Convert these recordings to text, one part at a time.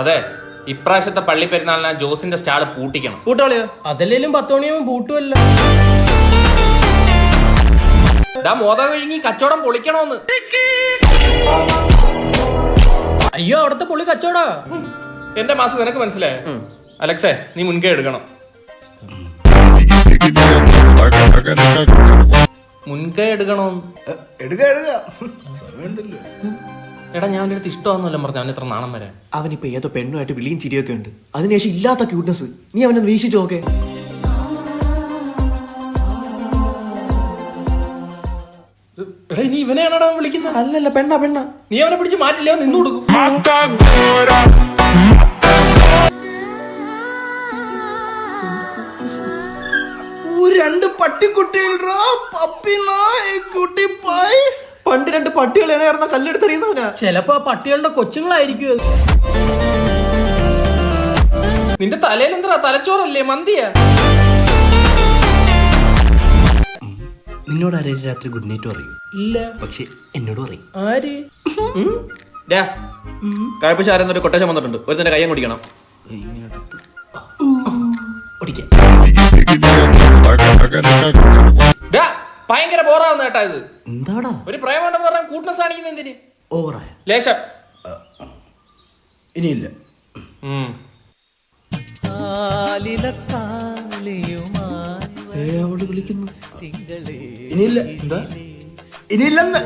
അതെ, ഇപ്രാവശ്യത്തെ പള്ളി പെരുന്നാളിന് ജോസിന്റെ സ്റ്റാള് പൂട്ടിക്കണം. പൂട്ടാളിയോ? അതല്ലേലും 10 മണിയാകുമ്പോൾ പൂട്ടുമല്ലോ. മോത വിഴുങ്ങി കച്ചവടം പൊളിക്കണോന്ന്. അയ്യോ, അവിടത്തെ പുള്ളി കച്ചവടാ. എന്റെ മാസം നിനക്ക് മനസ്സിലായോ? അലക്സേ, നീ മുൻകൈ എടുക്കണം. മുൻകൈ എടുക്കണോന്ന്. എടാ, ഞാൻ അവന്റെ അടുത്ത് ഇഷ്ടമാണെന്നല്ല പറഞ്ഞു. അവൻ ഇത്ര നാണം വരാൻ. അവനിപ്പോ ഏതോ പെണ്ണുമായിട്ട് വിളിയും ചിരിയൊക്കെ ഉണ്ട്. അതിനുശേഷം ഇല്ലാത്ത ക്യൂട്ട്നെസ്. നീ അവനെ വീക്ഷിച്ചു നോക്കേ. എടാ, ഇനി ഇവനെയാണോ വിളിക്കുന്നത്? അല്ലല്ല, പെണ്ണ. നീ അവനെ പിടിച്ച് മാറ്റില്ല, നിന്ന് കൊടുക്കും. രണ്ട് പട്ടിക്കുട്ടികൾ പണ്ട് 2 പട്ടികളാണ് കല്ലെടുത്തെറിയുന്നവനാ. ചിലപ്പോ പട്ടികളുടെ കൊച്ചുങ്ങളായിരിക്കും അത്. നിന്റെ തലയിൽ എന്താ തലച്ചോറല്ലേ, മന്തിയാ? നിന്നോട് ആരെയും രാത്രി ഗുഡ് നൈറ്റ് പറയും? ഇല്ല. പക്ഷെ എന്നോട് പറയും. ആര്? കഴപ്പശാരെന്നൊരു കൊട്ടേഷൻ വന്നിട്ടുണ്ട്. ഒരു തന്നെ കയ്യം കുടിക്കണം. ഭയങ്കര ബോറാവുന്ന കേട്ടാ ഇത്. എന്താടാ ഒരു പ്രേമുണ്ടെന്ന് പറഞ്ഞാൽ കൂട്ട്നെസ് കാണിക്കുന്ന എന്തിന്? ഓവറായ ലേശം. ഇനിയില്ല. അവള് വിളിക്കുന്നു. ഇനിയില്ല. എന്താ ഇനിയില്ലെന്ന്?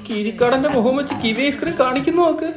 കിരിക്കാടന്റെ മുഖം വെച്ച് കിവി ഐസ്ക്രീം കാണിക്കുന്നു നോക്ക്.